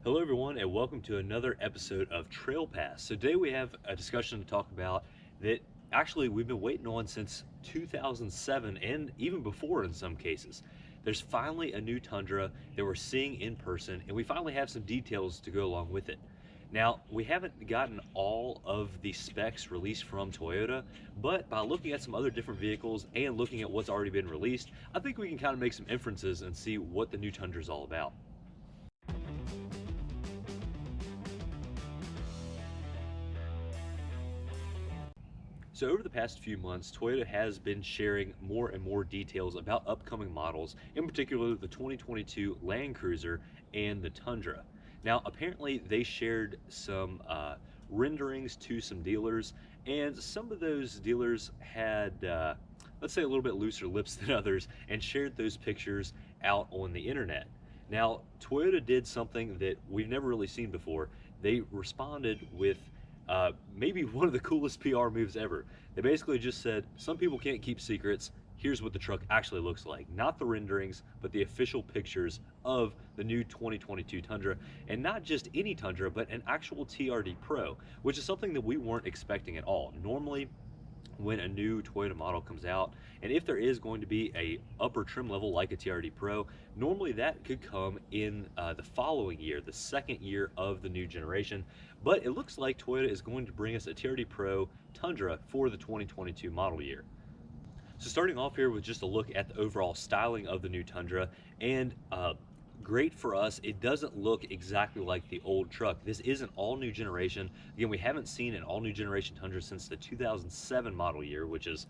Hello everyone and welcome to another episode of Trail Pass. So today we have a discussion to talk about that actually we've been waiting on since 2007 and even before in some cases. There's finally a new Tundra that we're seeing in person and we finally have some details to go along with it. Now, we haven't gotten all of the specs released from Toyota, but by looking at some other different vehicles and looking at what's already been released, I think we can kind of make some inferences and see what the new Tundra is all about. So over the past few months, Toyota has been sharing more and more details about upcoming models, in particular the 2022 Land Cruiser and the Tundra. Now, apparently they shared some renderings to some dealers, and some of those dealers had, let's say, a little bit looser lips than others, and shared those pictures out on the internet. Now, Toyota did something that we've never really seen before. They responded with maybe one of the coolest PR moves ever. They basically just said, some people can't keep secrets. Here's what the truck actually looks like. Not the renderings, but the official pictures of the new 2022 Tundra. And not just any Tundra, but an actual TRD Pro, which is something that we weren't expecting at all. Normally, when a new Toyota model comes out, and if there is going to be a upper trim level like a TRD Pro, normally that could come in the following year, the second year of the new generation. But it looks like Toyota is going to bring us a TRD Pro Tundra for the 2022 model year. So starting off here with just a look at the overall styling of the new Tundra, and great for us, it doesn't look exactly like the old truck. This is an all new generation. Again, we haven't seen an all new generation Tundra since the 2007 model year, which is,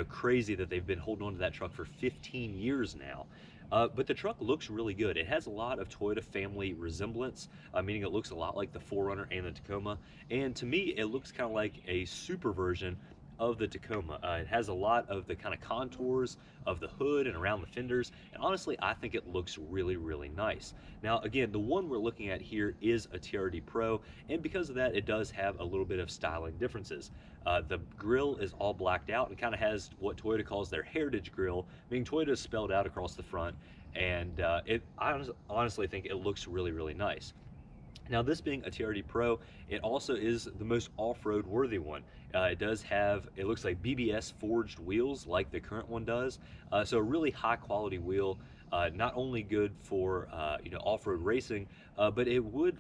crazy that they've been holding on to that truck for 15 years now. But the truck looks really good. It has a lot of Toyota family resemblance, meaning it looks a lot like the 4Runner and the Tacoma. And to me, it looks kind of like a super version of the Tacoma. It has a lot of the kind of contours of the hood and around the fenders, and honestly I think it looks really, really nice. Now again, the one we're looking at here is a TRD Pro, and because of that it does have a little bit of styling differences. The grille is all blacked out and kind of has what Toyota calls their heritage grille, meaning Toyota is spelled out across the front, and I honestly think it looks really, really nice. Now, this being a TRD Pro, it also is the most off-road worthy one. It does have, it looks like BBS forged wheels like the current one does. So a really high quality wheel, not only good for off-road racing, but it would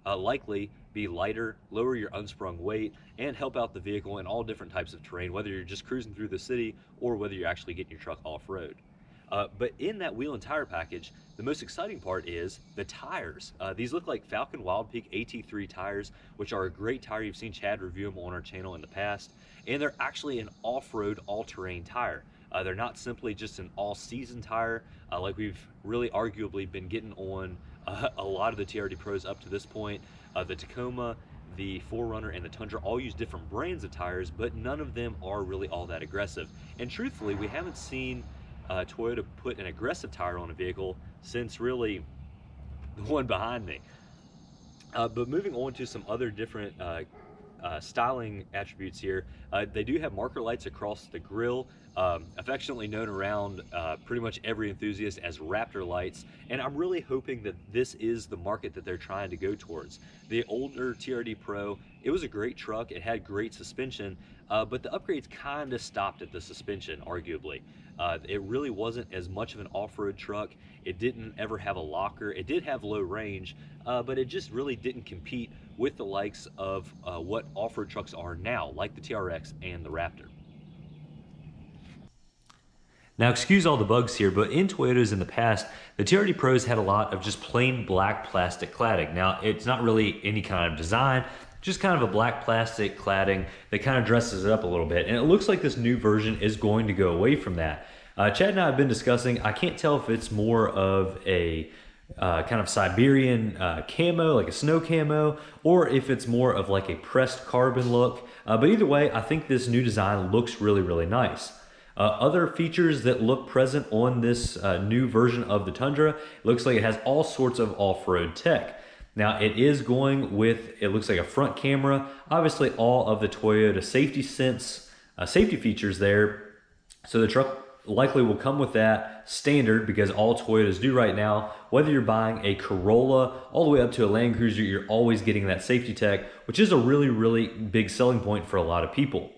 likely be lighter, lower your unsprung weight, and help out the vehicle in all different types of terrain, whether you're just cruising through the city or whether you're actually getting your truck off-road. But in that wheel and tire package, the most exciting part is the tires. These look like Falcon Wildpeak AT3 tires, which are a great tire. You've seen Chad review them on our channel in the past, and they're actually an off-road, all-terrain tire. They're not simply just an all-season tire like we've really arguably been getting on a lot of the TRD Pros up to this point. The Tacoma, the 4Runner, and the Tundra all use different brands of tires, but none of them are really all that aggressive. And truthfully, we haven't seen Toyota put an aggressive tire on a vehicle since really the one behind me. But moving on to some other different styling attributes here, they do have marker lights across the grille, affectionately known around pretty much every enthusiast as Raptor lights, and I'm really hoping that this is the market that they're trying to go towards. The older TRD Pro, it was a great truck, it had great suspension, but the upgrades kind of stopped at the suspension, arguably. It really wasn't as much of an off-road truck. It didn't ever have a locker. It did have low range, but it just really didn't compete with the likes of what off-road trucks are now, like the TRX and the Raptor. Now, excuse all the bugs here, but in Toyotas in the past, the TRD Pros had a lot of just plain black plastic cladding. Now, it's not really any kind of design, just kind of a black plastic cladding that kind of dresses it up a little bit. And it looks like this new version is going to go away from that. Chad and I have been discussing, I can't tell if it's more of a kind of Siberian camo, like a snow camo, or if it's more of like a pressed carbon look. But either way, I think this new design looks really, really nice. Other features that look present on this new version of the Tundra, looks like it has all sorts of off-road tech. Now it is going with, it looks like a front camera, obviously all of the Toyota safety sense, safety features there. So the truck likely will come with that standard, because all Toyotas do right now. Whether you're buying a Corolla all the way up to a Land Cruiser, you're always getting that safety tech, which is a really, really big selling point for a lot of people.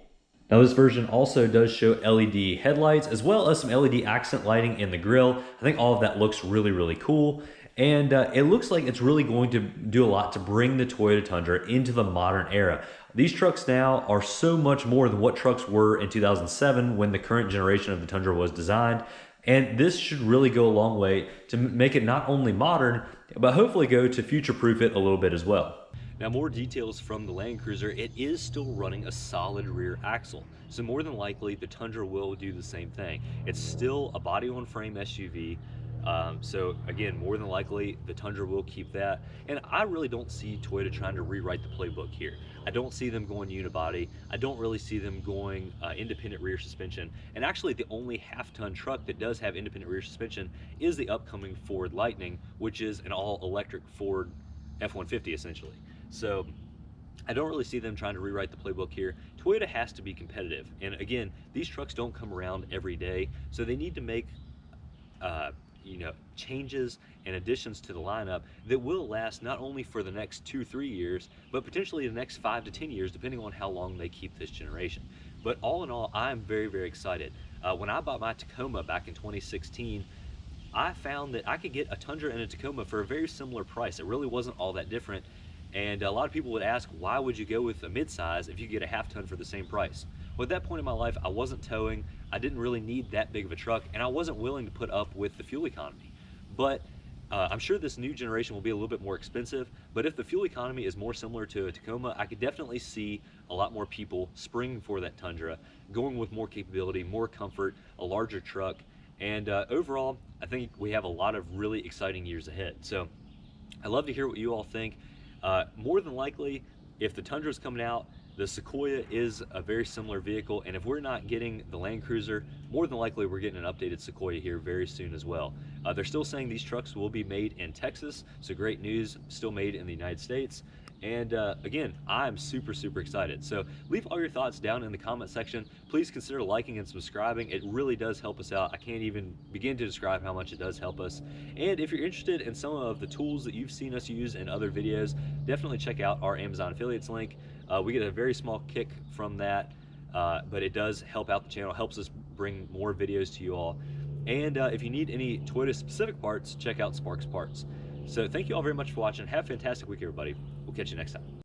Now this version also does show LED headlights as well as some LED accent lighting in the grille. I think all of that looks really, really cool. And it looks like it's really going to do a lot to bring the Toyota Tundra into the modern era. These trucks now are so much more than what trucks were in 2007 when the current generation of the Tundra was designed. And this should really go a long way to make it not only modern, but hopefully go to future-proof it a little bit as well. Now, more details from the Land Cruiser. It is still running a solid rear axle, so more than likely the Tundra will do the same thing. It's still a body-on-frame SUV, so again, more than likely the Tundra will keep that. And I really don't see Toyota trying to rewrite the playbook here. I don't see them going unibody. I don't really see them going independent rear suspension. And actually, the only half-ton truck that does have independent rear suspension is the upcoming Ford Lightning, which is an all-electric Ford F-150 essentially. So I don't really see them trying to rewrite the playbook here. Toyota has to be competitive. And again, these trucks don't come around every day, so they need to make changes and additions to the lineup that will last not only for the next 2-3 years, but potentially the next 5 to 10 years, depending on how long they keep this generation. But all in all, I'm very, very excited. When I bought my Tacoma back in 2016, I found that I could get a Tundra and a Tacoma for a very similar price. It really wasn't all that different. And a lot of people would ask, why would you go with a midsize if you get a half-ton for the same price? Well, at that point in my life, I wasn't towing, I didn't really need that big of a truck, and I wasn't willing to put up with the fuel economy. But I'm sure this new generation will be a little bit more expensive, but if the fuel economy is more similar to a Tacoma, I could definitely see a lot more people springing for that Tundra, going with more capability, more comfort, a larger truck, and overall, I think we have a lot of really exciting years ahead. So I'd love to hear what you all think. More than likely, if the Tundra is coming out, the Sequoia is a very similar vehicle, and if we're not getting the Land Cruiser, more than likely we're getting an updated Sequoia here very soon as well. They're still saying these trucks will be made in Texas, so great news, still made in the United States. And again, I'm super, super excited. So leave all your thoughts down in the comment section. Please consider liking and subscribing. It really does help us out. I can't even begin to describe how much it does help us. And if you're interested in some of the tools that you've seen us use in other videos, definitely check out our Amazon affiliates link. We get a very small kick from that, but it does help out the channel, helps us bring more videos to you all. And if you need any Toyota specific parts, check out Sparks Parts. So thank you all very much for watching. Have a fantastic week, everybody. We'll catch you next time.